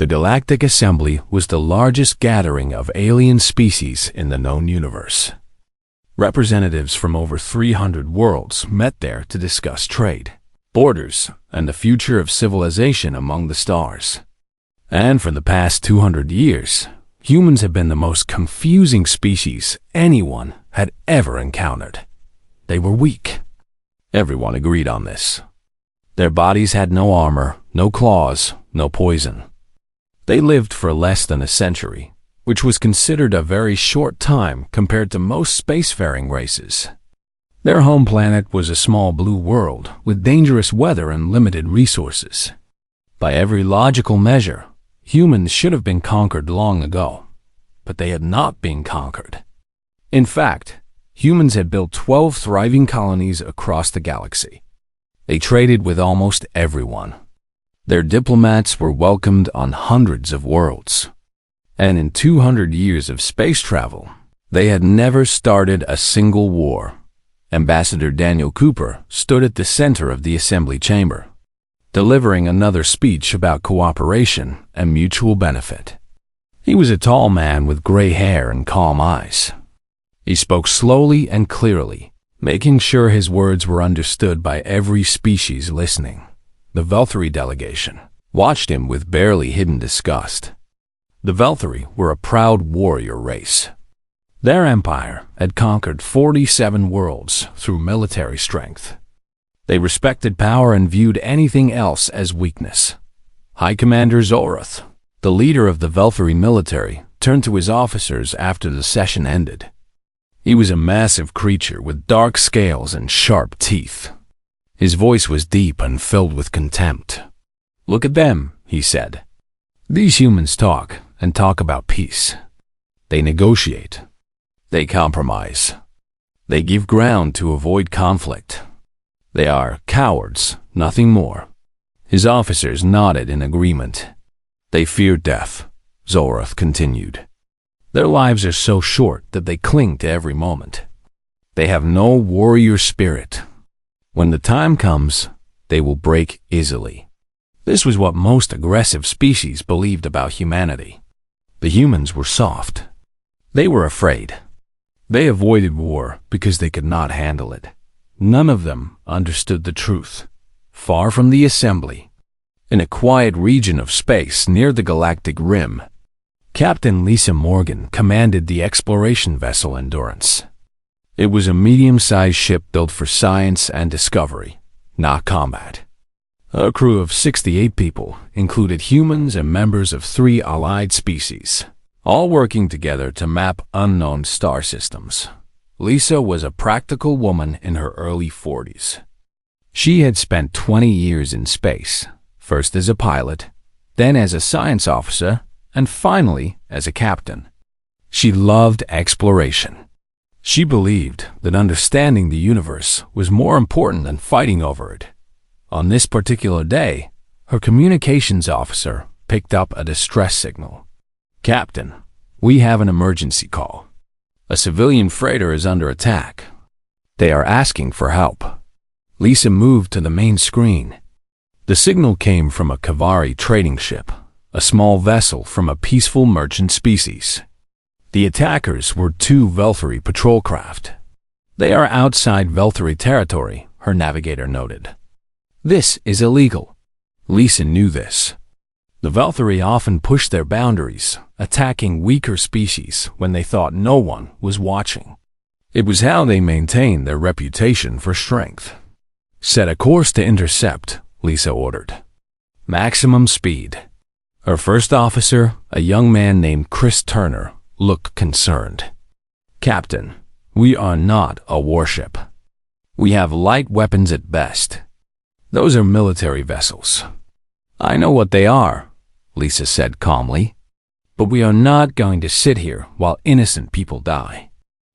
The Galactic Assembly was the largest gathering of alien species in the known universe. Representatives from over 300 worlds met there to discuss trade, borders, and the future of civilization among the stars. And for the past 200 years, humans have been the most confusing species anyone had ever encountered. They were weak. Everyone agreed on this. Their bodies had no armor, no claws, no poison. They lived for less than a century, which was considered a very short time compared to most spacefaring races. Their home planet was a small blue world with dangerous weather and limited resources. By every logical measure, humans should have been conquered long ago, but they had not been conquered. In fact, humans had built 12 thriving colonies across the galaxy. They traded with almost everyone. Their diplomats were welcomed on hundreds of worlds. And in 200 years of space travel, they had never started a single war. Ambassador Daniel Cooper stood at the center of the assembly chamber, delivering another speech about cooperation and mutual benefit. He was a tall man with gray hair and calm eyes. He spoke slowly and clearly, making sure his words were understood by every species listening. The Velthari delegation watched him with barely hidden disgust. The Velthari were a proud warrior race. Their empire had conquered 47 worlds through military strength. They respected power and viewed anything else as weakness. High Commander Zorath, the leader of the Velthari military, turned to his officers after the session ended. He was a massive creature with dark scales and sharp teeth. His voice was deep and filled with contempt. "Look at them," he said. "These humans talk and talk about peace. They negotiate. They compromise. They give ground to avoid conflict. They are cowards, nothing more." His officers nodded in agreement. "They fear death," Zorath continued. "Their lives are so short that they cling to every moment. They have no warrior spirit. When the time comes, they will break easily." This was what most aggressive species believed about humanity. The humans were soft. They were afraid. They avoided war because they could not handle it. None of them understood the truth. Far from the assembly, in a quiet region of space near the galactic rim, Captain Lisa Morgan commanded the exploration vessel Endurance. It was a medium-sized ship built for science and discovery, not combat. A crew of 68 people included humans and members of 3 allied species, all working together to map unknown star systems. Lisa was a practical woman in her early 40s. She had spent 20 years in space, first as a pilot, then as a science officer, and finally as a captain. She loved exploration. She believed that understanding the universe was more important than fighting over it. On this particular day, her communications officer picked up a distress signal. "Captain, we have an emergency call. A civilian freighter is under attack. They are asking for help." Lisa moved to the main screen. The signal came from a Kavari trading ship, a small vessel from a peaceful merchant species. The attackers were 2 Velthari patrol craft. "They are outside Velthari territory," her navigator noted. "This is illegal." Lisa knew this. The Velthari often pushed their boundaries, attacking weaker species when they thought no one was watching. It was how they maintained their reputation for strength. "Set a course to intercept," Lisa ordered. "Maximum speed." Her first officer, a young man named Chris Turner, looked concerned. "Captain, we are not a warship. We have light weapons at best. Those are military vessels." "I know what they are," Lisa said calmly. "But we are not going to sit here while innocent people die."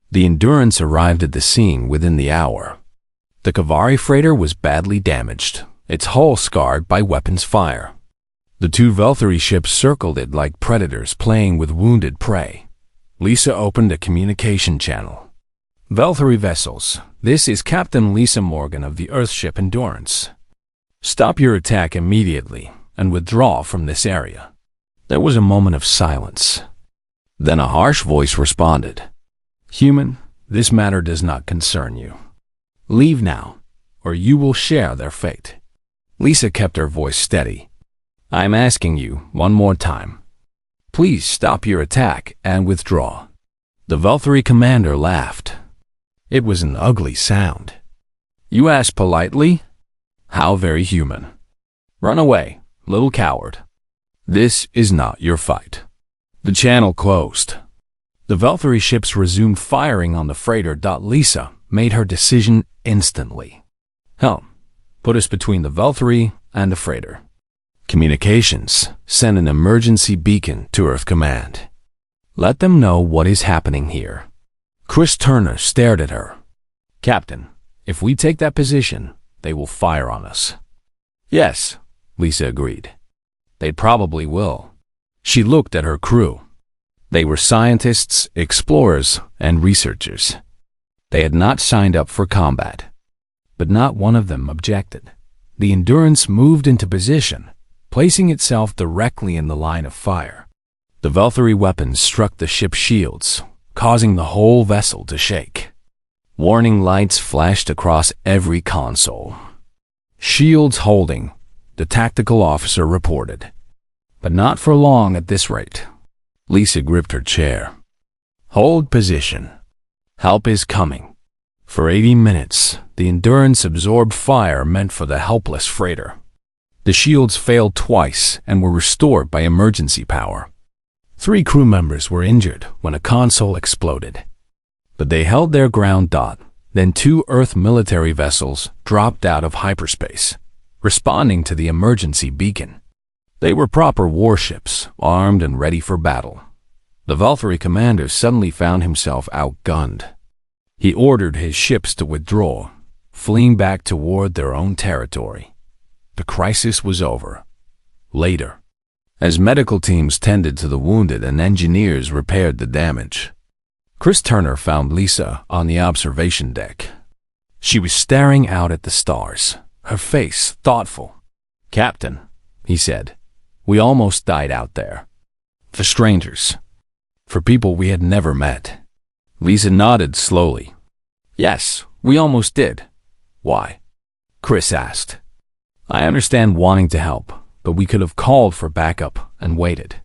The Endurance arrived at the scene within the hour. The Kavari freighter was badly damaged, its hull scarred by weapons fire. The 2 Velthari ships circled it like predators playing with wounded prey. Lisa opened a communication channel. "Velthari vessels, this is Captain Lisa Morgan of the Earthship Endurance. Stop your attack immediately and withdraw from this area. There was a moment of silence. Then a harsh voice responded. "Human, this matter does not concern you. Leave now, or you will share their fate." Lisa kept her voice steady. "I'm asking you one more time. Please stop your attack and withdraw." The Valkyrie commander laughed. It was an ugly sound. "You ask politely? How very human. Run away, little coward. This is not your fight." The channel closed. The Valkyrie ships resumed firing on the freighter. Lisa made her decision instantly. "Helm, put us between the Valkyrie and the freighter. Communications, send an emergency beacon to Earth Command. Let them know what is happening here." Chris Turner stared at her. "Captain, if we take that position, they will fire on us." "Yes," Lisa agreed. "They probably will." She looked at her crew. They were scientists, explorers, and researchers. They had not signed up for combat. But not one of them objected. The Endurance moved into position, placing itself directly in the line of fire. The Valkyrie weapons struck the ship's shields, causing the whole vessel to shake. Warning lights flashed across every console. "Shields holding," the tactical officer reported. "But not for long at this rate." Lisa gripped her chair. "Hold position. Help is coming." For 80 minutes, the Endurance absorbed fire meant for the helpless freighter. The shields failed twice and were restored by emergency power. 3 crew members were injured when a console exploded. But they held their ground. Then 2 Earth military vessels dropped out of hyperspace, responding to the emergency beacon. They were proper warships, armed and ready for battle. The Valkyrie commander suddenly found himself outgunned. He ordered his ships to withdraw, fleeing back toward their own territory. The crisis was over. Later, as medical teams tended to the wounded and engineers repaired the damage, Chris Turner found Lisa on the observation deck. She was staring out at the stars, her face thoughtful. "Captain," he said, "we almost died out there. For strangers. For people we had never met." Lisa nodded slowly. "Yes, we almost did." "Why?" Chris asked. "I understand wanting to help, but we could have called for backup and waited.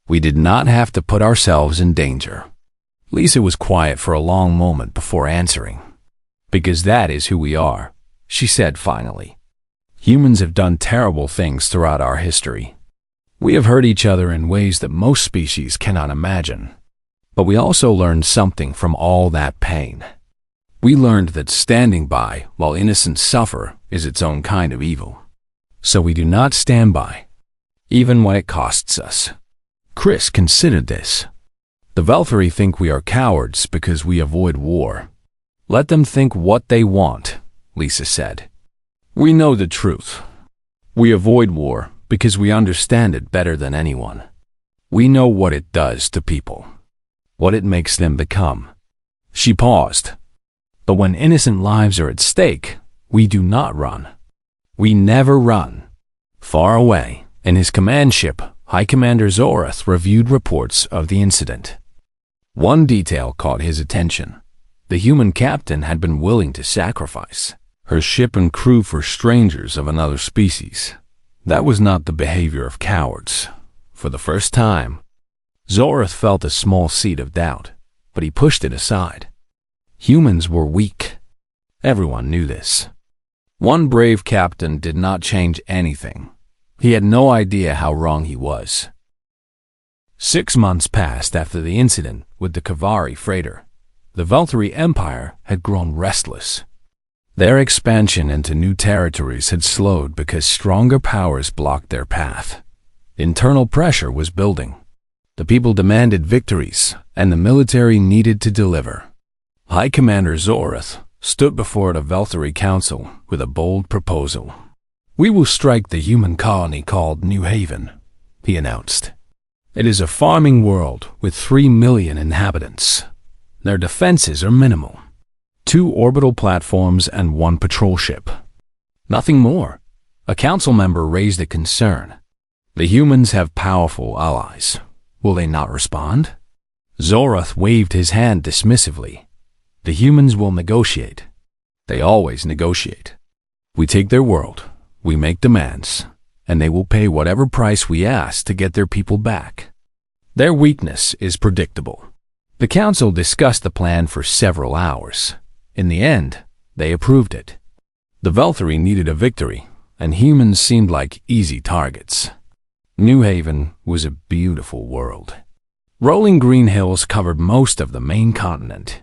We did not have to put ourselves in danger." Lisa was quiet for a long moment before answering. "Because that is who we are," she said finally. "Humans have done terrible things throughout our history. We have hurt each other in ways that most species cannot imagine. But we also learned something from all that pain. We learned that standing by while innocents suffer is its own kind of evil. So we do not stand by, even when it costs us." Chris considered this. "The Valkyrie think we are cowards because we avoid war. Let them think what they want," Lisa said. "We know the truth. We avoid war because we understand it better than anyone. We know what it does to people, what it makes them become." She paused. "But when innocent lives are at stake, we do not run. We never run." Far away, in his command ship, High Commander Zorath reviewed reports of the incident. One detail caught his attention. The human captain had been willing to sacrifice her ship and crew for strangers of another species. That was not the behavior of cowards. For the first time, Zorath felt a small seed of doubt, but he pushed it aside. Humans were weak. Everyone knew this. One brave captain did not change anything. He had no idea how wrong he was. 6 months passed after the incident with the Kavari freighter. The Valkyrie Empire had grown restless. Their expansion into new territories had slowed because stronger powers blocked their path. Internal pressure was building. The people demanded victories, and the military needed to deliver. High Commander Zorath stood before the Valkyrie Council with a bold proposal. "We will strike the human colony called New Haven," he announced. "It is a farming world with 3 million inhabitants. Their defenses are minimal. 2 orbital platforms and 1 patrol ship. Nothing more." A council member raised a concern. The humans have powerful allies. Will they not respond? Zoroth waved his hand dismissively. The humans will negotiate. They always negotiate. We take their world, we make demands, and they will pay whatever price we ask to get their people back. Their weakness is predictable. The council discussed the plan for several hours. In the end, they approved it. The Velthari needed a victory, and humans seemed like easy targets. New Haven was a beautiful world. Rolling green hills covered most of the main continent.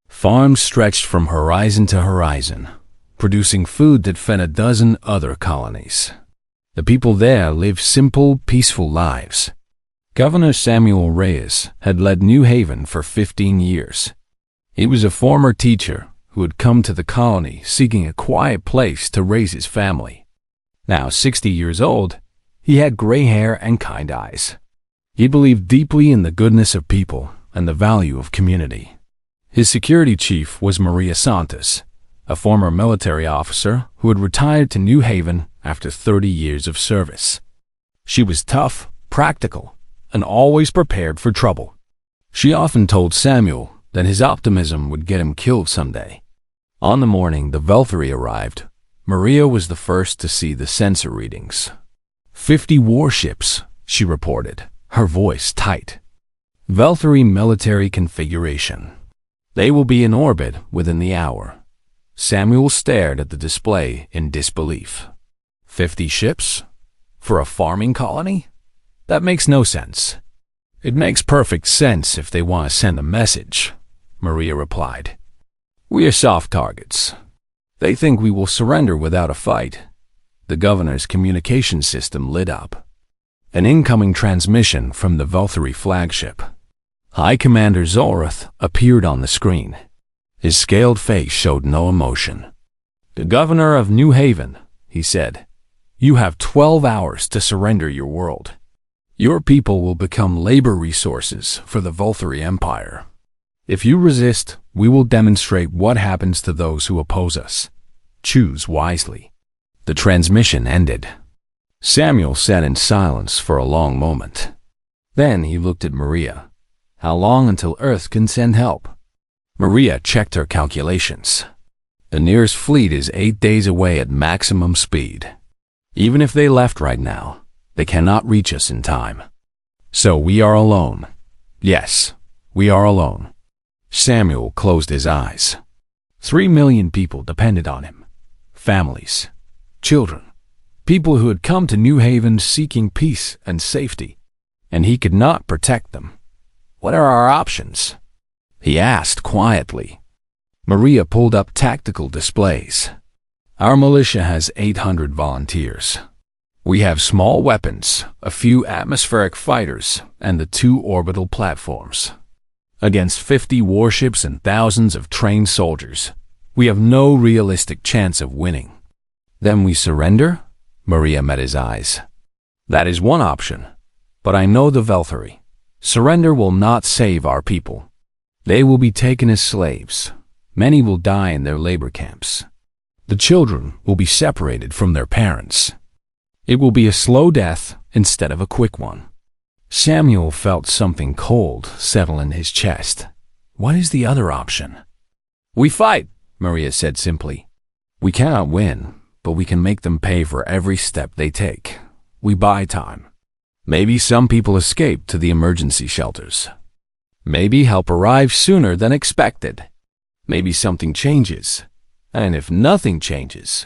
Farms stretched from horizon to horizon, producing food that fed a dozen other colonies. The people there lived simple, peaceful lives. Governor Samuel Reyes had led New Haven for 15 years. He was a former teacher who had come to the colony seeking a quiet place to raise his family. Now 60 years old, he had gray hair and kind eyes. He believed deeply in the goodness of people and the value of community. His security chief was Maria Santos, a former military officer who had retired to New Haven after 30 years of service. She was tough, practical, and always prepared for trouble. She often told Samuel that his optimism would get him killed someday. On the morning the Velthari arrived, Maria was the first to see the sensor readings. 50 warships, she reported, her voice tight. Velthari military configuration. They will be in orbit within the hour. Samuel stared at the display in disbelief. 50 ships? For a farming colony? That makes no sense. It makes perfect sense if they want to send a message, Maria replied. We are soft targets. They think we will surrender without a fight. The governor's communication system lit up. An incoming transmission from the Velthari flagship. High Commander Zoroth appeared on the screen. His scaled face showed no emotion. The governor of New Haven, he said, you have 12 hours to surrender your world. Your people will become labor resources for the Velthari Empire. If you resist, we will demonstrate what happens to those who oppose us. Choose wisely. The transmission ended. Samuel sat in silence for a long moment. Then he looked at Maria. How long until Earth can send help? Maria checked her calculations. The nearest fleet is 8 days away at maximum speed. Even if they left right now, they cannot reach us in time. So we are alone. Yes, we are alone. Samuel closed his eyes. 3 million people depended on him. Families, children, people who had come to New Haven seeking peace and safety, and he could not protect them. What are our options? He asked quietly. Maria pulled up tactical displays. Our militia has 800 volunteers. We have small weapons, a few atmospheric fighters, and the 2 orbital platforms. Against 50 warships and thousands of trained soldiers, we have no realistic chance of winning. Then we surrender? Maria met his eyes. That is one option, but I know the Velthari. Surrender will not save our people. They will be taken as slaves. Many will die in their labor camps. The children will be separated from their parents. It will be a slow death instead of a quick one. Samuel felt something cold settle in his chest. What is the other option? We fight, Maria said simply. We cannot win, but we can make them pay for every step they take. We buy time. Maybe some people escape to the emergency shelters. Maybe help arrives sooner than expected. Maybe something changes. And if nothing changes,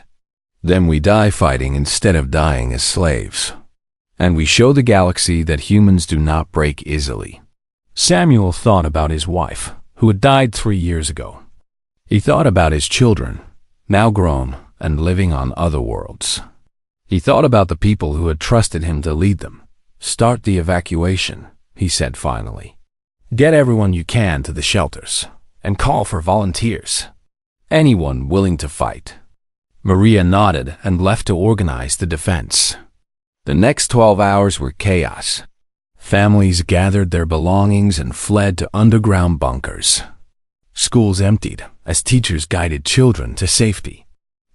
then we die fighting instead of dying as slaves. And we show the galaxy that humans do not break easily. Samuel thought about his wife, who had died 3 years ago. He thought about his children, now grown and living on other worlds. He thought about the people who had trusted him to lead them. Start the evacuation, he said finally. Get everyone you can to the shelters, and call for volunteers. Anyone willing to fight. Maria nodded and left to organize the defense. The next 12 hours were chaos. Families gathered their belongings and fled to underground bunkers. Schools emptied as teachers guided children to safety.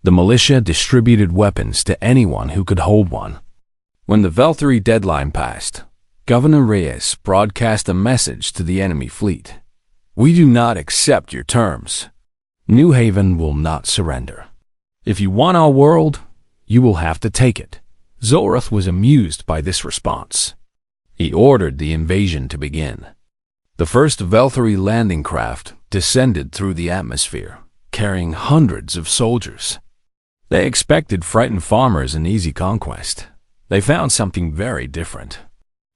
The militia distributed weapons to anyone who could hold one. When the Valkyrie deadline passed, Governor Reyes broadcast a message to the enemy fleet. "We do not accept your terms. New Haven will not surrender. If you want our world, you will have to take it." Zoroth was amused by this response. He ordered the invasion to begin. The first Valkyrie landing craft descended through the atmosphere, carrying hundreds of soldiers. They expected frightened farmers and easy conquest. They found something very different.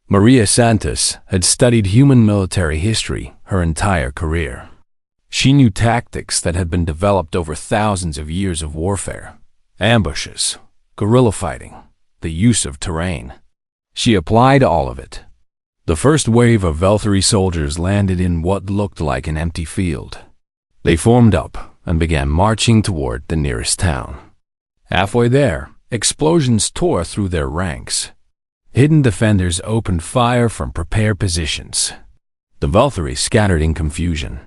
Maria Santos had studied human military history her entire career. She knew tactics that had been developed over thousands of years of warfare: ambushes, guerrilla fighting, the use of terrain. She applied all of it. The first wave of Valkyrie soldiers landed in what looked like an empty field. They formed up and began marching toward the nearest town. Halfway there, explosions tore through their ranks. Hidden defenders opened fire from prepared positions. The Valkyrie scattered in confusion.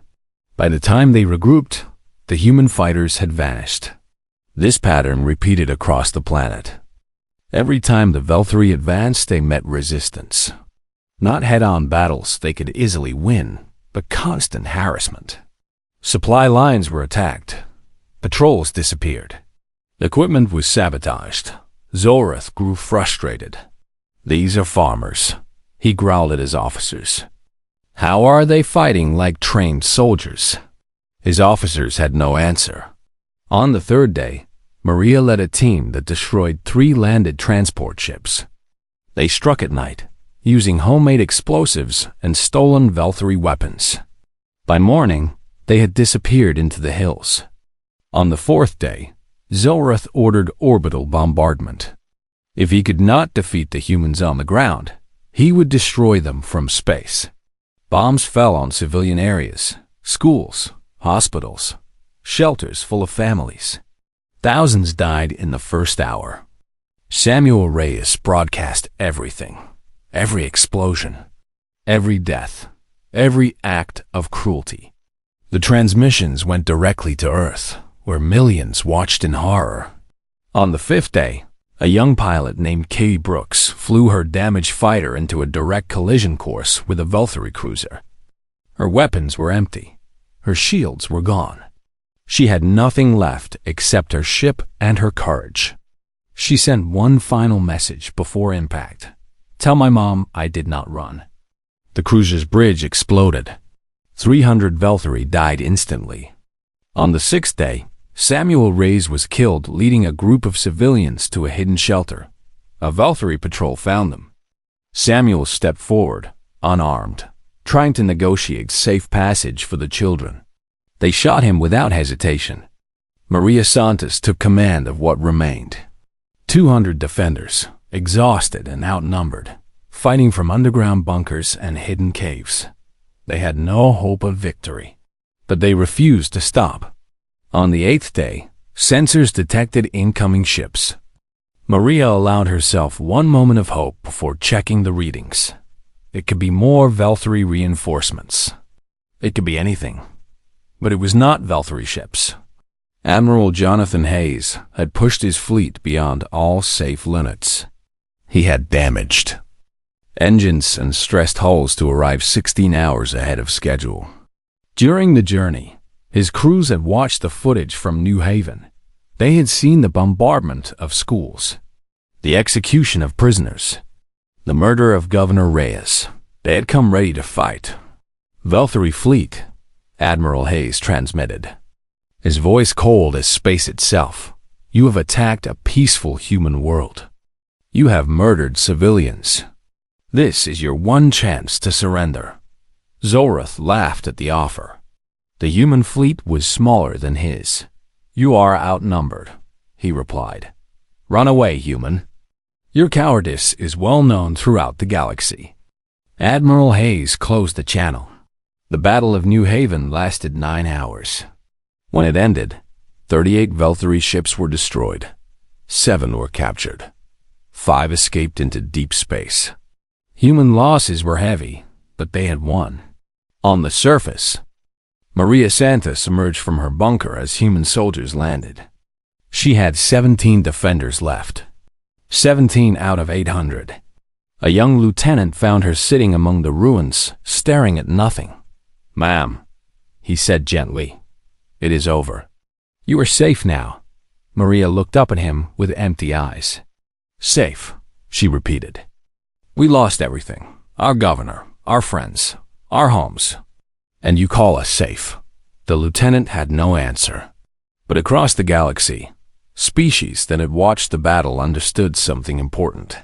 By the time they regrouped, the human fighters had vanished. This pattern repeated across the planet. Every time the Valkyrie advanced, they met resistance. Not head-on battles they could easily win, but constant harassment. Supply lines were attacked. Patrols disappeared. Equipment was sabotaged. Zoroth grew frustrated. "These are farmers," he growled at his officers. "How are they fighting like trained soldiers?" His officers had no answer. On the third day, Maria led a team that destroyed 3 landed transport ships. They struck at night, using homemade explosives and stolen Valkyrie weapons. By morning, they had disappeared into the hills. On the 4th day, Zoroth ordered orbital bombardment. If he could not defeat the humans on the ground, he would destroy them from space. Bombs fell on civilian areas, schools, hospitals, shelters full of families. Thousands died in the first hour. Samuel Reyes broadcast everything, every explosion, every death, every act of cruelty. The transmissions went directly to Earth, where millions watched in horror. On the 5th day, a young pilot named Katie Brooks flew her damaged fighter into a direct collision course with a Valkyrie cruiser. Her weapons were empty. Her shields were gone. She had nothing left except her ship and her courage. She sent one final message before impact. "Tell my mom I did not run." The cruiser's bridge exploded. 300 Valkyrie died instantly. On the 6th day, Samuel Reyes was killed leading a group of civilians to a hidden shelter. A Valkyrie patrol found them. Samuel stepped forward, unarmed, trying to negotiate safe passage for the children. They shot him without hesitation. Maria Santos took command of what remained. 200 defenders, exhausted and outnumbered, fighting from underground bunkers and hidden caves. They had no hope of victory, but they refused to stop. On the 8th day, sensors detected incoming ships. Maria allowed herself one moment of hope before checking the readings. It could be more Valkyrie reinforcements. It could be anything. But it was not Valkyrie ships. Admiral Jonathan Hayes had pushed his fleet beyond all safe limits. He had damaged engines and stressed hulls to arrive 16 hours ahead of schedule. During the journey, his crews had watched the footage from New Haven. They had seen the bombardment of schools, the execution of prisoners, the murder of Governor Reyes. They had come ready to fight. "Valkyrie fleet," Admiral Hayes transmitted, his voice cold as space itself. "You have attacked a peaceful human world. You have murdered civilians. This is your one chance to surrender." Zoroth laughed at the offer. The human fleet was smaller than his. "You are outnumbered," he replied. "Run away, human. Your cowardice is well known throughout the galaxy." Admiral Hayes closed the channel. The Battle of New Haven lasted 9 hours. When it ended, 38 Valkyrie ships were destroyed. 7 were captured. 5 escaped into deep space. Human losses were heavy, but they had won. On the surface, Maria Santos emerged from her bunker as human soldiers landed. She had 17 defenders left. 17 out of 800. A young lieutenant found her sitting among the ruins, staring at nothing. "Ma'am," he said gently, "it is over. You are safe now." Maria looked up at him with empty eyes. "Safe," she repeated. "We lost everything. Our governor, our friends, our homes. And you call us safe?" The lieutenant had no answer. But across the galaxy, species that had watched the battle understood something important.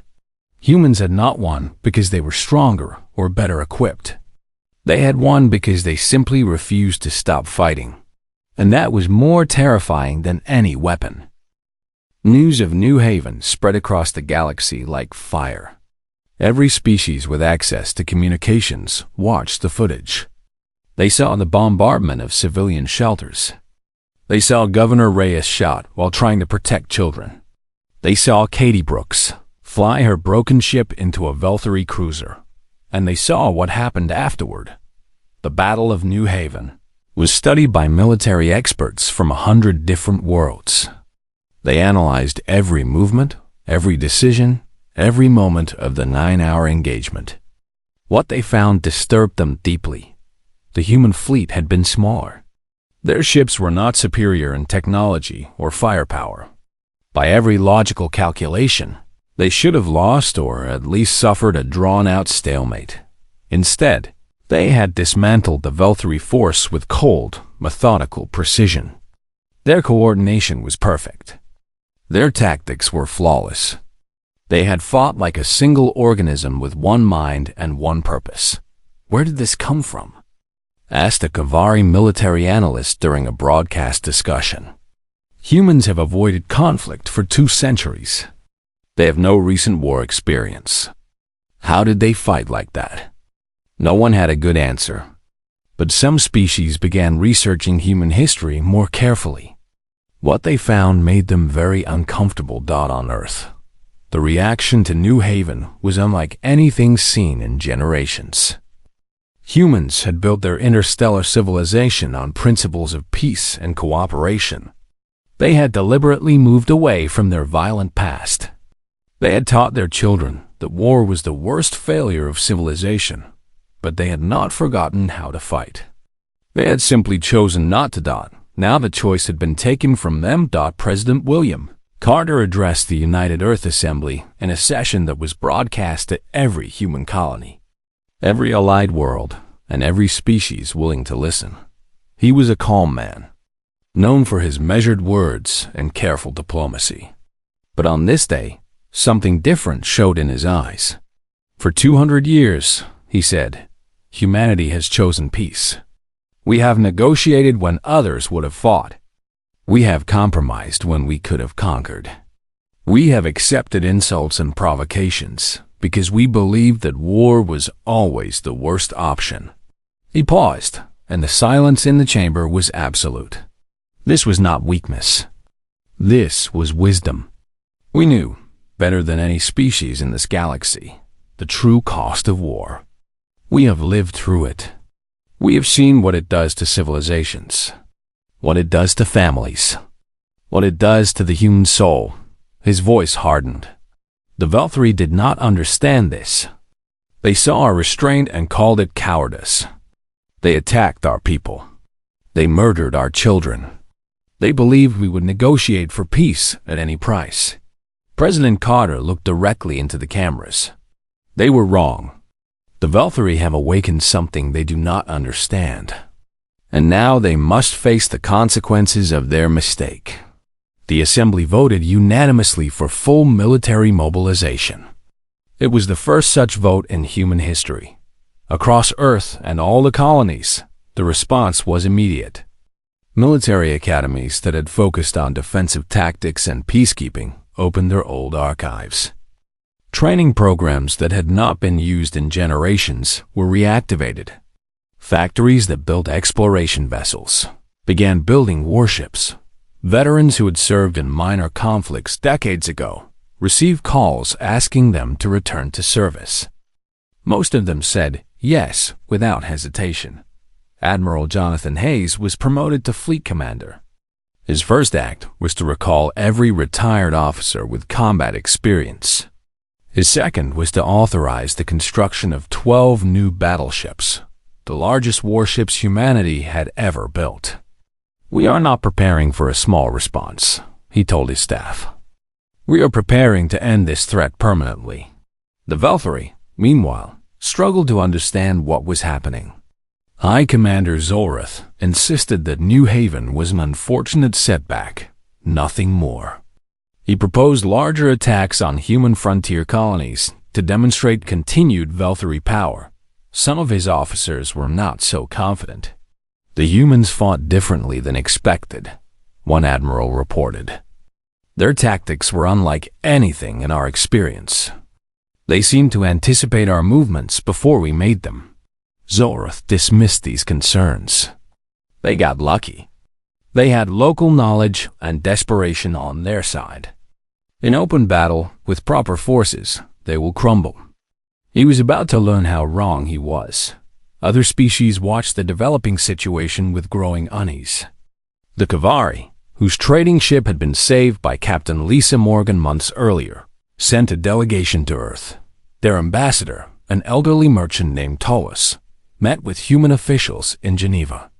Humans had not won because they were stronger or better equipped. They had won because they simply refused to stop fighting. And that was more terrifying than any weapon. News of New Haven spread across the galaxy like fire. Every species with access to communications watched the footage. They saw the bombardment of civilian shelters. They saw Governor Reyes shot while trying to protect children. They saw Katie Brooks fly her broken ship into a Velthory cruiser. And they saw what happened afterward. The Battle of New Haven was studied by military experts from 100 different worlds. They analyzed every movement, every decision, every moment of the 9-hour engagement. What they found disturbed them deeply. The human fleet had been smaller. Their ships were not superior in technology or firepower. By every logical calculation, they should have lost or at least suffered a drawn-out stalemate. Instead, they had dismantled the Velthory force with cold, methodical precision. Their coordination was perfect. Their tactics were flawless. They had fought like a single organism with one mind and one purpose. "Where did this come from?" asked a Kavari military analyst during a broadcast discussion. "Humans have avoided conflict for 2 centuries. They have no recent war experience. How did they fight like that?" No one had a good answer. But some species began researching human history more carefully. What they found made them very uncomfortable. On Earth, the reaction to New Haven was unlike anything seen in generations. Humans had built their interstellar civilization on principles of peace and cooperation. They had deliberately moved away from their violent past. They had taught their children that war was the worst failure of civilization, but they had not forgotten how to fight. They had simply chosen not to. Now the choice had been taken from them. President William Carter addressed the United Earth Assembly in a session that was broadcast to every human colony, every allied world, and every species willing to listen. He was a calm man, known for his measured words and careful diplomacy. But on this day, something different showed in his eyes. "For 200 years, he said, humanity has chosen peace. We have negotiated when others would have fought. We have compromised when we could have conquered. We have accepted insults and provocations because we believed that war was always the worst option." He paused, and the silence in the chamber was absolute. This was not weakness. This was wisdom. We knew, better than any species in this galaxy, the true cost of war. We have lived through it. We have seen what it does to civilizations, what it does to families, what it does to the human soul. His voice hardened. The Velthory did not understand this. They saw our restraint and called it cowardice. They attacked our people. They murdered our children. They believed we would negotiate for peace at any price. President Carter looked directly into the cameras. They were wrong. The Velthory have awakened something they do not understand. And now they must face the consequences of their mistake. The Assembly voted unanimously for full military mobilization. It was the first such vote in human history. Across Earth and all the colonies, the response was immediate. Military academies that had focused on defensive tactics and peacekeeping opened their old archives. Training programs that had not been used in generations were reactivated. Factories that built exploration vessels began building warships. Veterans who had served in minor conflicts decades ago received calls asking them to return to service. Most of them said yes without hesitation. Admiral Jonathan Hayes was promoted to fleet commander. His first act was to recall every retired officer with combat experience. His second was to authorize the construction of 12 new battleships, the largest warships humanity had ever built. "We are not preparing for a small response," he told his staff. "We are preparing to end this threat permanently." The Valkyrie, meanwhile, struggled to understand what was happening. High Commander Zoreth insisted that New Haven was an unfortunate setback, nothing more. He proposed larger attacks on human frontier colonies to demonstrate continued Valkyrie power. Some of his officers were not so confident. "The humans fought differently than expected," one admiral reported. "Their tactics were unlike anything in our experience. They seemed to anticipate our movements before we made them." Zoreth dismissed these concerns. "They got lucky. They had local knowledge and desperation on their side. In open battle, with proper forces, they will crumble." He was about to learn how wrong he was. Other species watched the developing situation with growing unease. The Kavari, whose trading ship had been saved by Captain Lisa Morgan months earlier, sent a delegation to Earth. Their ambassador, an elderly merchant named Tullus, met with human officials in Geneva.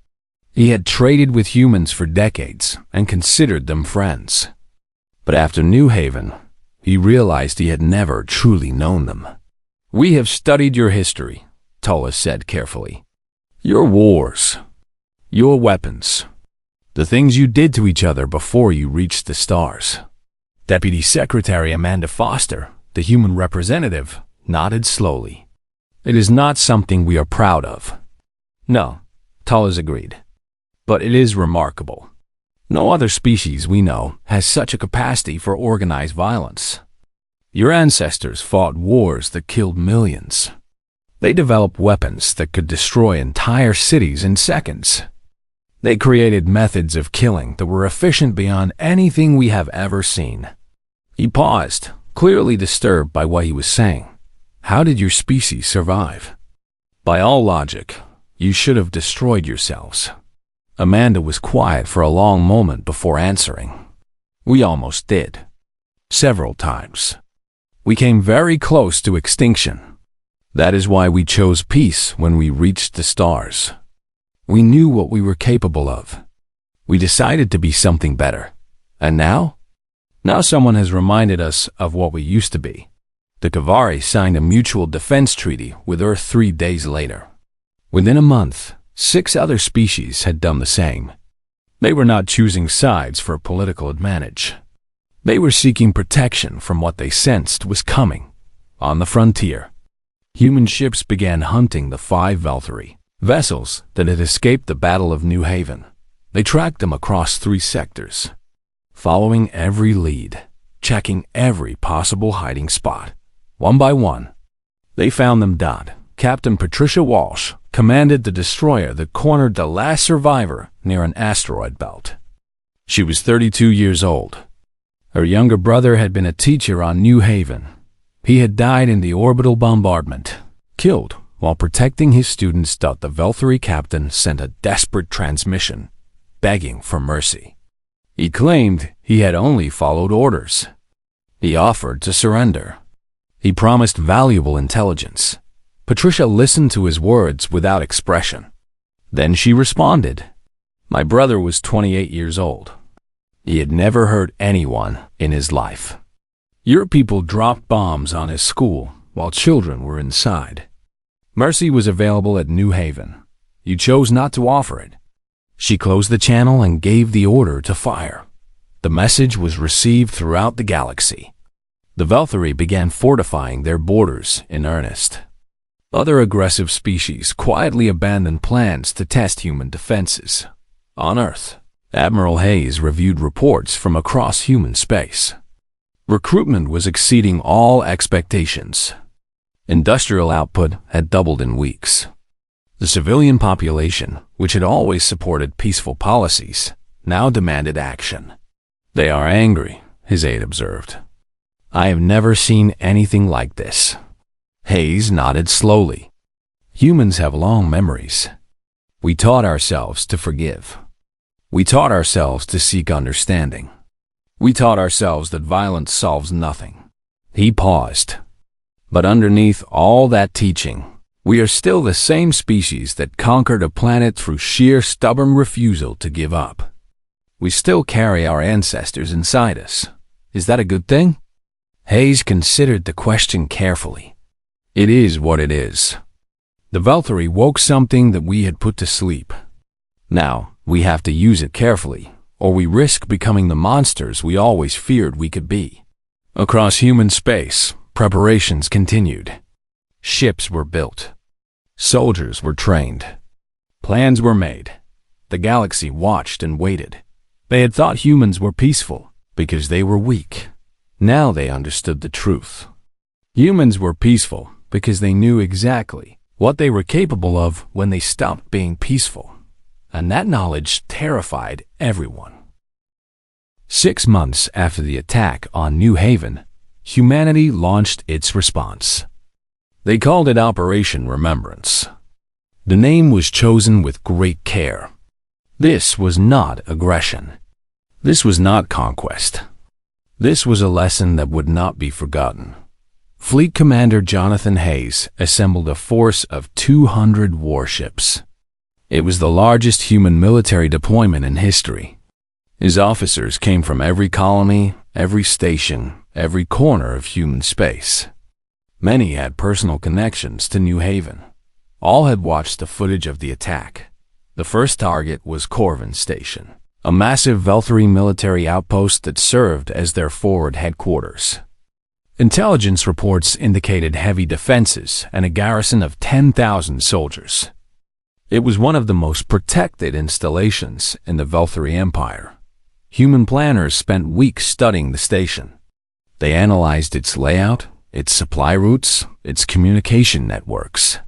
He had traded with humans for decades and considered them friends. But after New Haven, he realized he had never truly known them. "We have studied your history," Tullus said carefully. "Your wars, your weapons, the things you did to each other before you reached the stars." Deputy Secretary Amanda Foster, the human representative, nodded slowly. "It is not something we are proud of." "No," Tullus agreed. "But it is remarkable. No other species we know has such a capacity for organized violence. Your ancestors fought wars that killed millions. They developed weapons that could destroy entire cities in seconds. They created methods of killing that were efficient beyond anything we have ever seen." He paused, clearly disturbed by what he was saying. "How did your species survive?" "By all logic, you should have destroyed yourselves." Amanda was quiet for a long moment before answering. "We almost did. Several times. We came very close to extinction. That is why we chose peace when we reached the stars. We knew what we were capable of. We decided to be something better. And now? Now someone has reminded us of what we used to be." The Kavari signed a mutual defense treaty with Earth 3 days later. Within a month, 6 other species had done the same. They were not choosing sides for political advantage. They were seeking protection from what they sensed was coming. On the frontier, human ships began hunting the 5 Valkyrie vessels that had escaped the Battle of New Haven. They tracked them across 3 sectors, following every lead, checking every possible hiding spot. One by one, they found them. Captain Patricia Walsh commanded the destroyer that cornered the last survivor near an asteroid belt. She was 32 years old. Her younger brother had been a teacher on New Haven. He had died in the orbital bombardment, killed while protecting his students. The Valkyrie captain sent a desperate transmission, begging for mercy. He claimed he had only followed orders. He offered to surrender. He promised valuable intelligence. Patricia listened to his words without expression. Then she responded. "My brother was 28 years old. He had never hurt anyone in his life. Your people dropped bombs on his school while children were inside. Mercy was available at New Haven. You chose not to offer it." She closed the channel and gave the order to fire. The message was received throughout the galaxy. The Valkyrie began fortifying their borders in earnest. Other aggressive species quietly abandoned plans to test human defenses. On Earth, Admiral Hayes reviewed reports from across human space. Recruitment was exceeding all expectations. Industrial output had doubled in weeks. The civilian population, which had always supported peaceful policies, now demanded action. "They are angry," his aide observed. "I have never seen anything like this." Hayes nodded slowly. "Humans have long memories. We taught ourselves to forgive. We taught ourselves to seek understanding. We taught ourselves that violence solves nothing." He paused. "But underneath all that teaching, we are still the same species that conquered a planet through sheer stubborn refusal to give up. We still carry our ancestors inside us. Is that a good thing?" Hayes considered the question carefully. "It is what it is. The Valkyrie woke something that we had put to sleep. Now, we have to use it carefully, or we risk becoming the monsters we always feared we could be." Across human space, preparations continued. Ships were built. Soldiers were trained. Plans were made. The galaxy watched and waited. They had thought humans were peaceful because they were weak. Now they understood the truth. Humans were peaceful because they knew exactly what they were capable of when they stopped being peaceful. And that knowledge terrified everyone. 6 months after the attack on New Haven, humanity launched its response. They called it Operation Remembrance. The name was chosen with great care. This was not aggression. This was not conquest. This was a lesson that would not be forgotten. Fleet Commander Jonathan Hayes assembled a force of 200 warships. It was the largest human military deployment in history. His officers came from every colony, every station, every corner of human space. Many had personal connections to New Haven. All had watched the footage of the attack. The first target was Corvin Station, a massive Valkyrie military outpost that served as their forward headquarters. Intelligence reports indicated heavy defenses and a garrison of 10,000 soldiers. It was one of the most protected installations in the Valkyrie Empire. Human planners spent weeks studying the station. They analyzed its layout, its supply routes, its communication networks.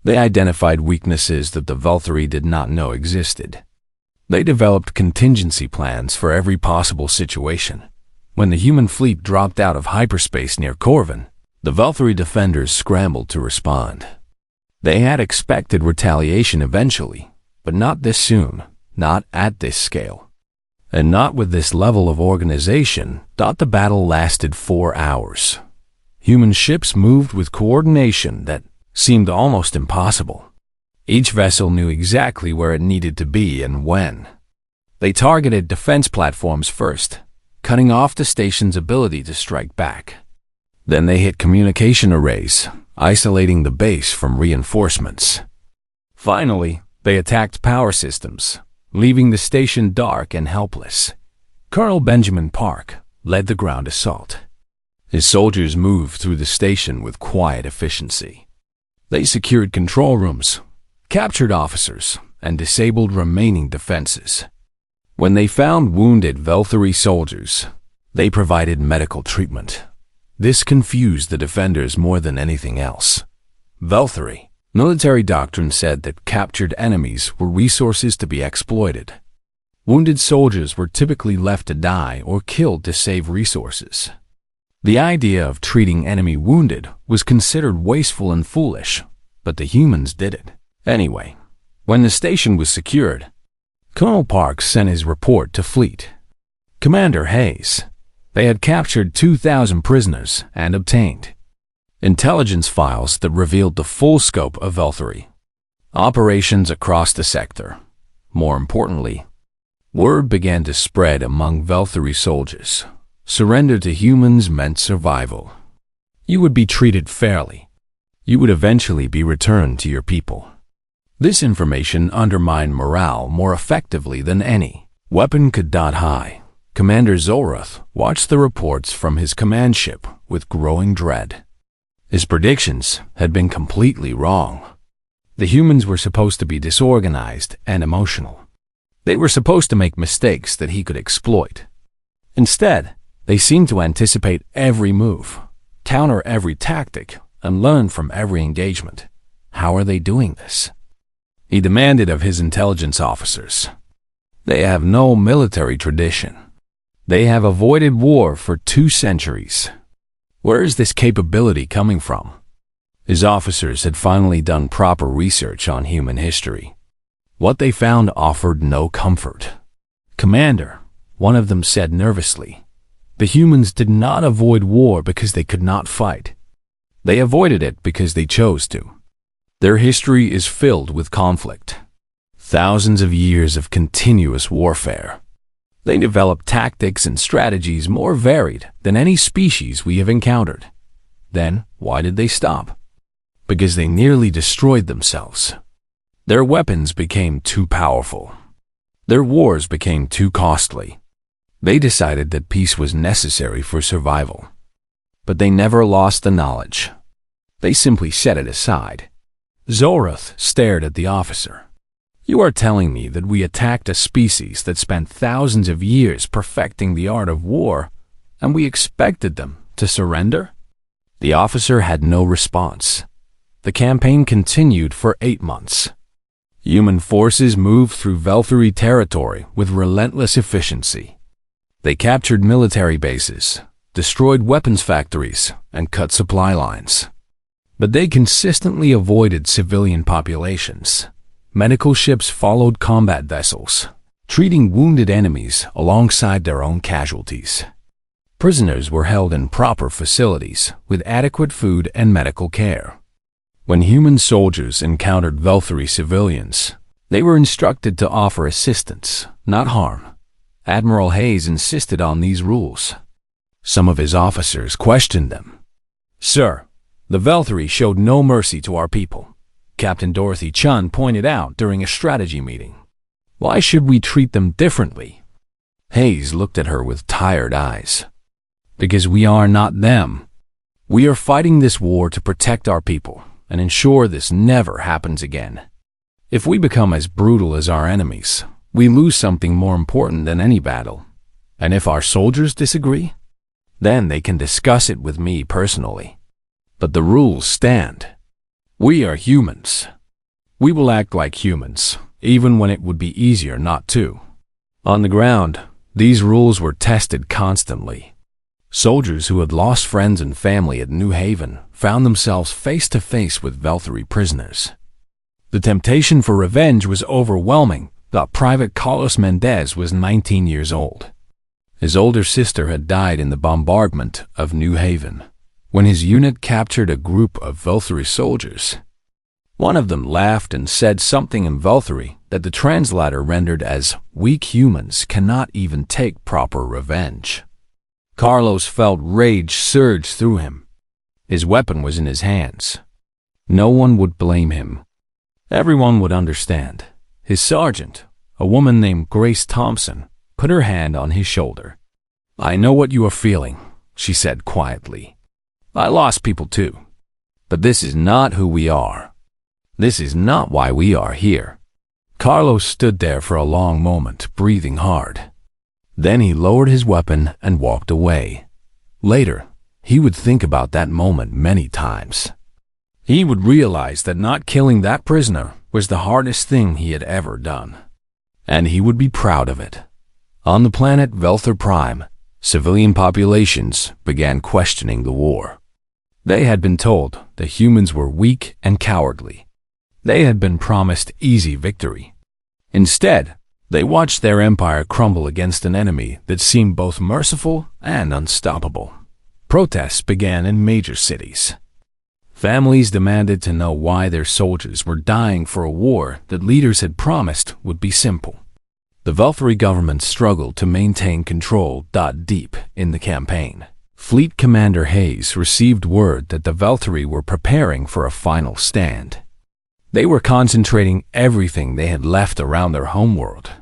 They identified weaknesses that the Valkyrie did not know existed. They developed contingency plans for every possible situation. When the human fleet dropped out of hyperspace near Corvin, the Valkyrie defenders scrambled to respond. They had expected retaliation eventually, but not this soon, not at this scale. And not with this level of organization. The battle lasted 4 hours. Human ships moved with coordination that seemed almost impossible. Each vessel knew exactly where it needed to be and when. They targeted defense platforms first, cutting off the station's ability to strike back. Then they hit communication arrays, isolating the base from reinforcements. Finally, they attacked power systems, leaving the station dark and helpless. Colonel Benjamin Park led the ground assault. His soldiers moved through the station with quiet efficiency. They secured control rooms, captured officers, and disabled remaining defenses. When they found wounded Valkyrie soldiers, they provided medical treatment. This confused the defenders more than anything else. Valkyrie military doctrine said that captured enemies were resources to be exploited. Wounded soldiers were typically left to die or killed to save resources. The idea of treating enemy wounded was considered wasteful and foolish, but the humans did it. Anyway, when the station was secured, Colonel Park sent his report to Fleet Commander Hayes. They had captured 2,000 prisoners and obtained intelligence files that revealed the full scope of Valkyrie operations across the sector. More importantly, word began to spread among Valkyrie soldiers. Surrender to humans meant survival. You would be treated fairly. You would eventually be returned to your people. This information undermined morale more effectively than any weapon could. High Commander Zolrath watched the reports from his command ship with growing dread. His predictions had been completely wrong. The humans were supposed to be disorganized and emotional. They were supposed to make mistakes that he could exploit. Instead, they seemed to anticipate every move, counter every tactic, and learn from every engagement. How are they doing this? He demanded of his intelligence officers. They have no military tradition. They have avoided war for 2 centuries. Where is this capability coming from? His officers had finally done proper research on human history. What they found offered no comfort. "Commander," one of them said nervously, "the humans did not avoid war because they could not fight. They avoided it because they chose to. Their history is filled with conflict. Thousands of years of continuous warfare. They developed tactics and strategies more varied than any species we have encountered. Then, why did they stop? Because they nearly destroyed themselves. Their weapons became too powerful. Their wars became too costly. They decided that peace was necessary for survival. But they never lost the knowledge. They simply set it aside." Zorath stared at the officer. "You are telling me that we attacked a species that spent thousands of years perfecting the art of war, and we expected them to surrender?" The officer had no response. The campaign continued for 8 months. Human forces moved through Velthari territory with relentless efficiency. They captured military bases, destroyed weapons factories, and cut supply lines. But they consistently avoided civilian populations. Medical ships followed combat vessels, treating wounded enemies alongside their own casualties. Prisoners were held in proper facilities with adequate food and medical care. When human soldiers encountered Velthari civilians, they were instructed to offer assistance, not harm. Admiral Hayes insisted on these rules. Some of his officers questioned them. "Sir, the Velthari showed no mercy to our people," Captain Dorothy Chun pointed out during a strategy meeting. "Why should we treat them differently?" Hayes looked at her with tired eyes. "Because we are not them. We are fighting this war to protect our people and ensure this never happens again. If we become as brutal as our enemies, we lose something more important than any battle. And if our soldiers disagree, then they can discuss it with me personally. But the rules stand. We are humans. We will act like humans, even when it would be easier not to." On the ground, these rules were tested constantly. Soldiers who had lost friends and family at New Haven found themselves face to face with Velthari prisoners. The temptation for revenge was overwhelming. Private Carlos Mendez was 19 years old. His older sister had died in the bombardment of New Haven when his unit captured a group of Velthari soldiers. One of them laughed and said something in Velthari that the translator rendered as, "Weak humans cannot even take proper revenge." Carlos felt rage surge through him. His weapon was in his hands. No one would blame him. Everyone would understand. His sergeant, a woman named Grace Thompson, put her hand on his shoulder. "I know what you are feeling," she said quietly. "I lost people too. But this is not who we are. This is not why we are here." Carlos stood there for a long moment, breathing hard. Then he lowered his weapon and walked away. Later, he would think about that moment many times. He would realize that not killing that prisoner was the hardest thing he had ever done. And he would be proud of it. On the planet Velthar Prime, civilian populations began questioning the war. They had been told that humans were weak and cowardly. They had been promised easy victory. Instead, they watched their empire crumble against an enemy that seemed both merciful and unstoppable. Protests began in major cities. Families demanded to know why their soldiers were dying for a war that leaders had promised would be simple. The Velthari government struggled to maintain control. Deep in the campaign, Fleet Commander Hayes received word that the Velthari were preparing for a final stand. They were concentrating everything they had left around their homeworld.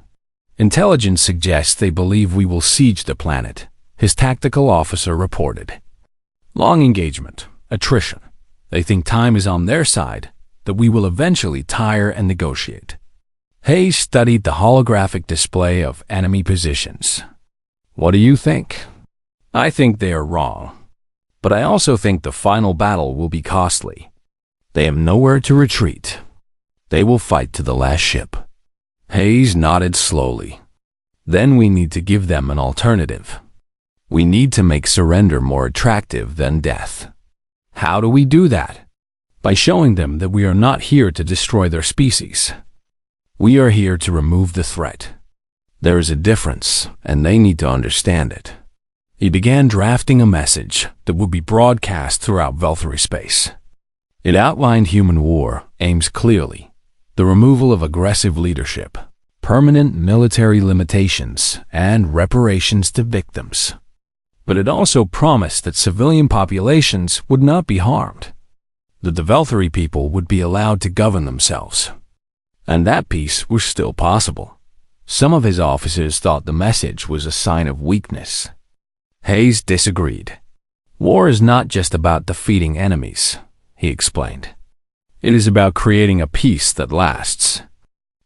"Intelligence suggests they believe we will siege the planet," his tactical officer reported. "Long engagement, attrition. They think time is on their side, that we will eventually tire and negotiate." Hayes studied the holographic display of enemy positions. "What do you think?" "I think they are wrong. But I also think the final battle will be costly. They have nowhere to retreat. They will fight to the last ship." Hayes nodded slowly. "Then we need to give them an alternative. We need to make surrender more attractive than death." "How do we do that?" "By showing them that we are not here to destroy their species. We are here to remove the threat. There is a difference, and they need to understand it. He began drafting a message that would be broadcast throughout Valkyrie space. It outlined human war aims clearly, the removal of aggressive leadership, permanent military limitations, and reparations to victims. But it also promised that civilian populations would not be harmed, that the Valkyrie people would be allowed to govern themselves. And that peace was still possible. Some of his officers thought the message was a sign of weakness. Hayes disagreed. War is not just about defeating enemies, he explained. It is about creating a peace that lasts.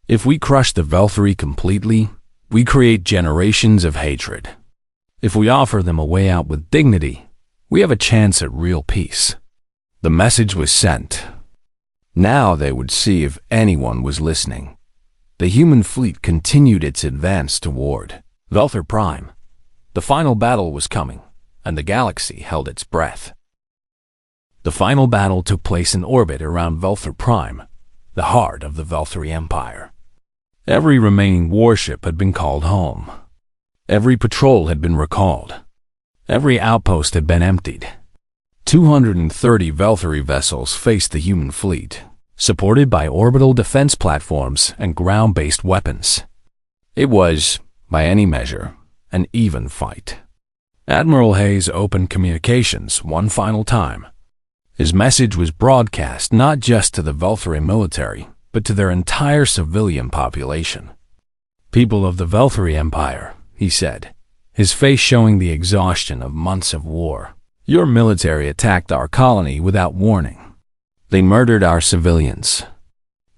If we crush the Valkyrie completely, we create generations of hatred. If we offer them a way out with dignity, we have a chance at real peace. The message was sent. Now they would see if anyone was listening. The human fleet continued its advance toward Valkyrie Prime. The final battle was coming, and the galaxy held its breath. The final battle took place in orbit around Valkyrie Prime, the heart of the Valkyrie Empire. Every remaining warship had been called home. Every patrol had been recalled. Every outpost had been emptied. 230 Valkyrie vessels faced the human fleet, supported by orbital defense platforms and ground-based weapons. It was, by any measure, an even fight. Admiral Hayes opened communications one final time. His message was broadcast not just to the Valkyrie military, but to their entire civilian population. People of the Valkyrie Empire, he said, his face showing the exhaustion of months of war. Your military attacked our colony without warning. They murdered our civilians.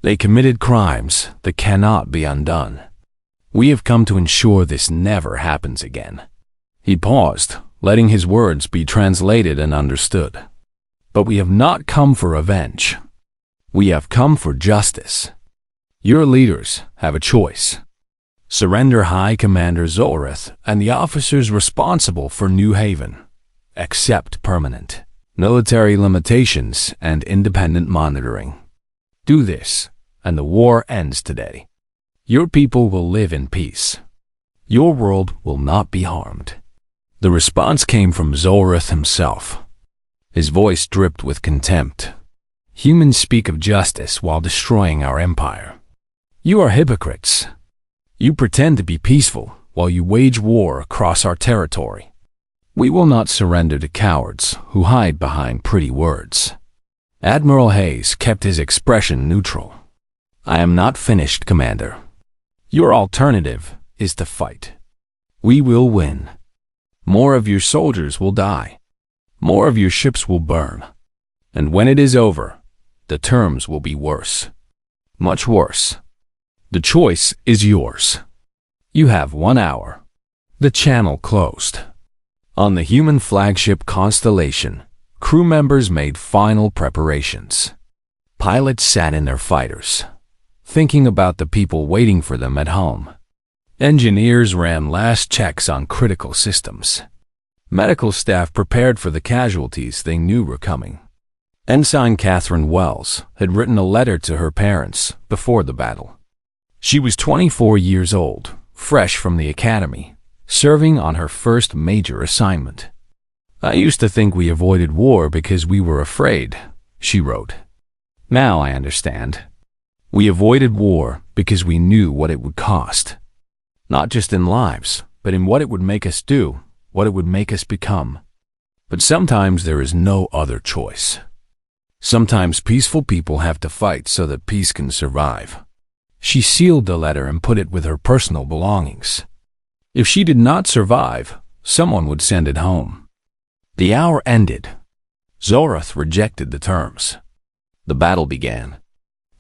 They committed crimes that cannot be undone. We have come to ensure this never happens again. He paused, letting his words be translated and understood. But we have not come for revenge. We have come for justice. Your leaders have a choice. Surrender High Commander Zoreth and the officers responsible for New Haven. Accept permanent military limitations and independent monitoring. Do this, and the war ends today. Your people will live in peace. Your world will not be harmed. The response came from Zoreth himself. His voice dripped with contempt. Humans speak of justice while destroying our empire. You are hypocrites. You pretend to be peaceful while you wage war across our territory. We will not surrender to cowards who hide behind pretty words. Admiral Hayes kept his expression neutral. I am not finished, Commander. Your alternative is to fight. We will win. More of your soldiers will die. More of your ships will burn. And when it is over, the terms will be worse. Much worse. The choice is yours. You have 1 hour. The channel closed. On the human flagship Constellation, crew members made final preparations. Pilots sat in their fighters, thinking about the people waiting for them at home. Engineers ran last checks on critical systems. Medical staff prepared for the casualties they knew were coming. Ensign Catherine Wells had written a letter to her parents before the battle. She was 24 years old, fresh from the academy, serving on her first major assignment. I used to think we avoided war because we were afraid, she wrote. Now I understand. We avoided war because we knew what it would cost. Not just in lives, but in what it would make us do, what it would make us become. But sometimes there is no other choice. Sometimes peaceful people have to fight so that peace can survive. She sealed the letter and put it with her personal belongings. If she did not survive, someone would send it home. The hour ended. Zoreth rejected the terms. The battle began.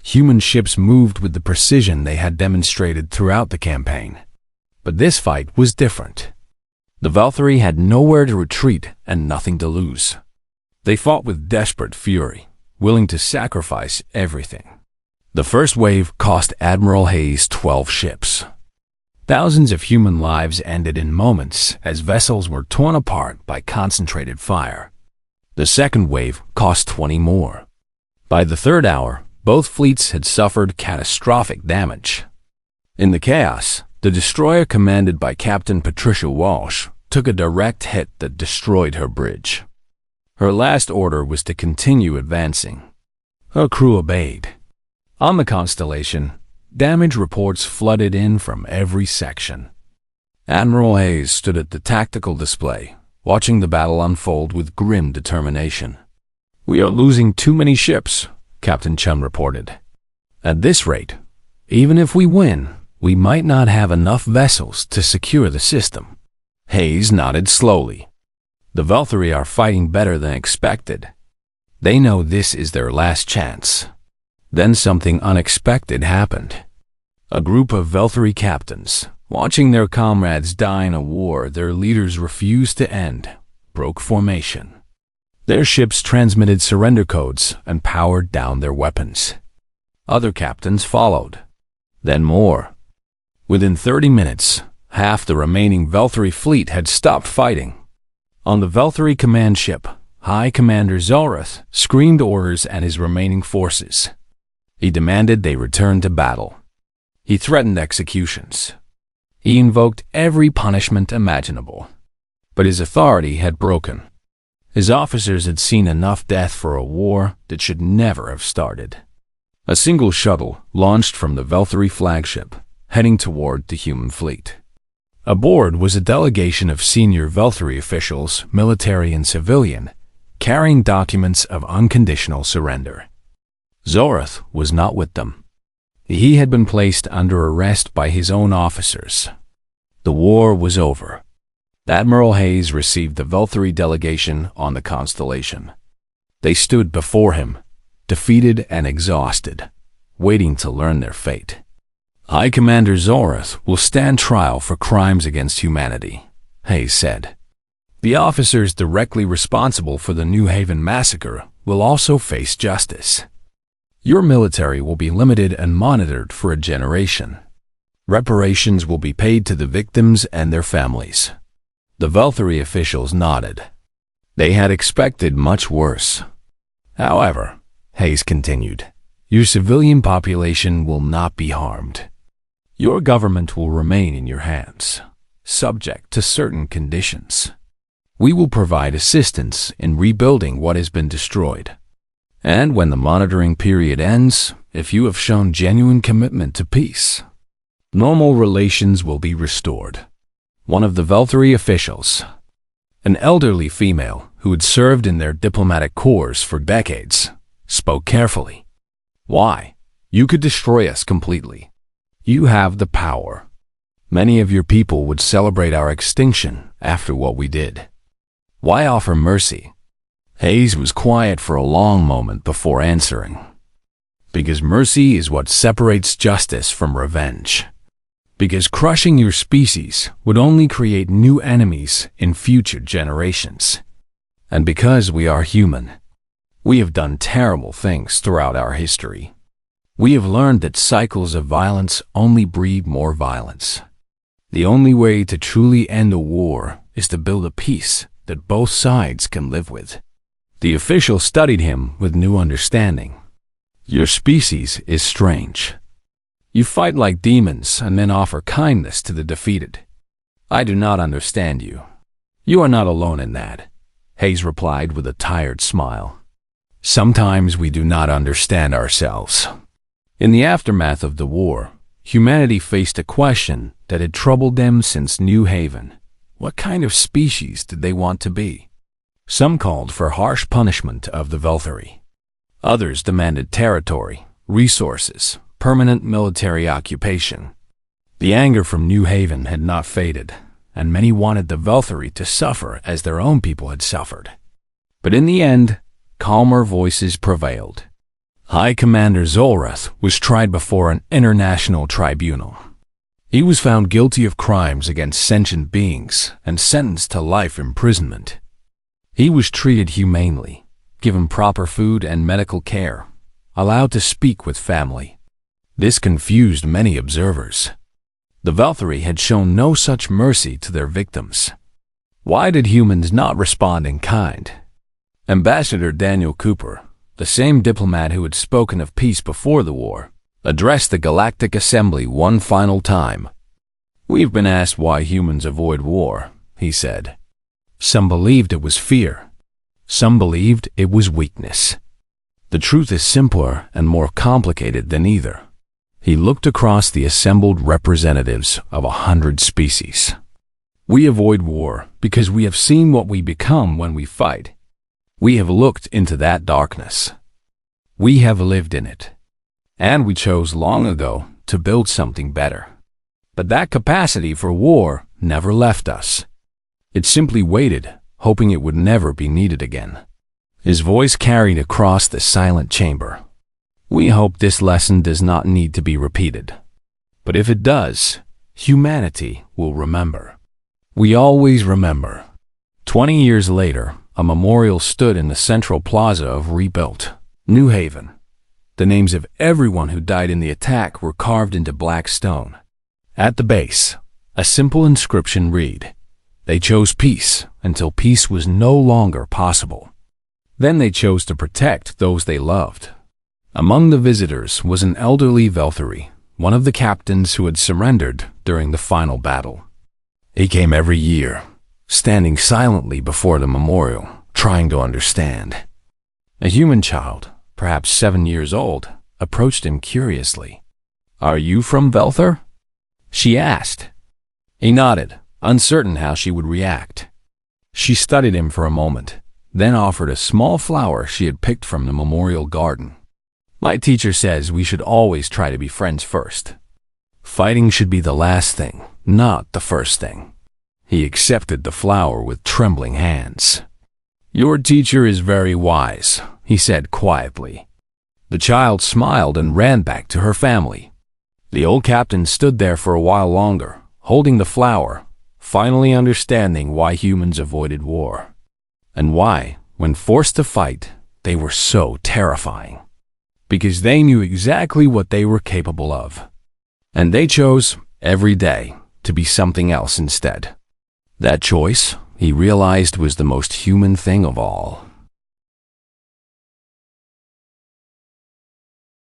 Human ships moved with the precision they had demonstrated throughout the campaign. But this fight was different. The Valkyrie had nowhere to retreat and nothing to lose. They fought with desperate fury, willing to sacrifice everything. The first wave cost Admiral Hayes 12 ships. Thousands of human lives ended in moments as vessels were torn apart by concentrated fire. The second wave cost 20 more. By the third hour, both fleets had suffered catastrophic damage. In the chaos, The destroyer commanded by Captain Patricia Walsh took a direct hit that destroyed her bridge. Her last order was to continue advancing. Her crew obeyed. On the Constellation, damage reports flooded in from every section. Admiral Hayes stood at the tactical display, watching the battle unfold with grim determination. "We are losing too many ships," Captain Chun reported. "At this rate, even if we win, we might not have enough vessels to secure the system." Hayes nodded slowly. "The Velthari are fighting better than expected. They know this is their last chance." Then something unexpected happened. A group of Velthari captains, watching their comrades die in a war their leaders refused to end, broke formation. Their ships transmitted surrender codes and powered down their weapons. Other captains followed. Then more. Within 30 minutes, half the remaining Velthari fleet had stopped fighting. On the Velthari command ship, High Commander Zorath screamed orders at his remaining forces. He demanded they return to battle. He threatened executions. He invoked every punishment imaginable. But his authority had broken. His officers had seen enough death for a war that should never have started. A single shuttle launched from the Velthari flagship, heading toward the human fleet. Aboard was a delegation of senior Velthari officials, military and civilian, carrying documents of unconditional surrender. Zorath was not with them. He had been placed under arrest by his own officers. The war was over. Admiral Hayes received the Velthari delegation on the Constellation. They stood before him, defeated and exhausted, waiting to learn their fate. "High Commander Zorath will stand trial for crimes against humanity," Hayes said. "The officers directly responsible for the New Haven massacre will also face justice. Your military will be limited and monitored for a generation. Reparations will be paid to the victims and their families." The Velthari officials nodded. They had expected much worse. "However," Hayes continued, "your civilian population will not be harmed. Your government will remain in your hands, subject to certain conditions. We will provide assistance in rebuilding what has been destroyed. And when the monitoring period ends, if you have shown genuine commitment to peace, normal relations will be restored." One of the Velthari officials, an elderly female who had served in their diplomatic corps for decades, spoke carefully. "Why? You could destroy us completely. You have the power. Many of your people would celebrate our extinction after what we did. Why offer mercy?" Hayes was quiet for a long moment before answering. "Because mercy is what separates justice from revenge. Because crushing your species would only create new enemies in future generations. And because we are human, we have done terrible things throughout our history. We have learned that cycles of violence only breed more violence. The only way to truly end a war is to build a peace that both sides can live with." The official studied him with new understanding. "Your species is strange. You fight like demons and then offer kindness to the defeated. I do not understand you." "You are not alone in that," Hayes replied with a tired smile. "Sometimes we do not understand ourselves." In the aftermath of the war, humanity faced a question that had troubled them since New Haven. What kind of species did they want to be? Some called for harsh punishment of the Velthari. Others demanded territory, resources, permanent military occupation. The anger from New Haven had not faded, and many wanted the Velthari to suffer as their own people had suffered. But in the end, calmer voices prevailed. High Commander Zorath was tried before an international tribunal. He was found guilty of crimes against sentient beings and sentenced to life imprisonment. He was treated humanely, given proper food and medical care, allowed to speak with family. This confused many observers. The Velthari had shown no such mercy to their victims. Why did humans not respond in kind? Ambassador Daniel Cooper, the same diplomat who had spoken of peace before the war, addressed the Galactic Assembly one final time. "We've been asked why humans avoid war," he said. "Some believed it was fear. Some believed it was weakness. The truth is simpler and more complicated than either." He looked across the assembled representatives of 100 species. "We avoid war because we have seen what we become when we fight. We have looked into that darkness. We have lived in it. And we chose long ago to build something better. But that capacity for war never left us. It simply waited, hoping it would never be needed again." His voice carried across the silent chamber. "We hope this lesson does not need to be repeated. But if it does, humanity will remember. We always remember." 20 years later, a memorial stood in the central plaza of rebuilt New Haven. The names of everyone who died in the attack were carved into black stone. At the base, a simple inscription read, "They chose peace until peace was no longer possible. Then they chose to protect those they loved." Among the visitors was an elderly Velthari, one of the captains who had surrendered during the final battle. He came every year, standing silently before the memorial, trying to understand. A human child, perhaps 7 years old, approached him curiously. "Are you from Velthar?" she asked. He nodded, uncertain how she would react. She studied him for a moment, then offered a small flower she had picked from the memorial garden. "My teacher says we should always try to be friends first. Fighting should be the last thing, not the first thing." He accepted the flower with trembling hands. "Your teacher is very wise," he said quietly. The child smiled and ran back to her family. The old captain stood there for a while longer, holding the flower, finally understanding why humans avoided war. And why, when forced to fight, they were so terrifying. Because they knew exactly what they were capable of. And they chose, every day, to be something else instead. That choice, he realized, was the most human thing of all.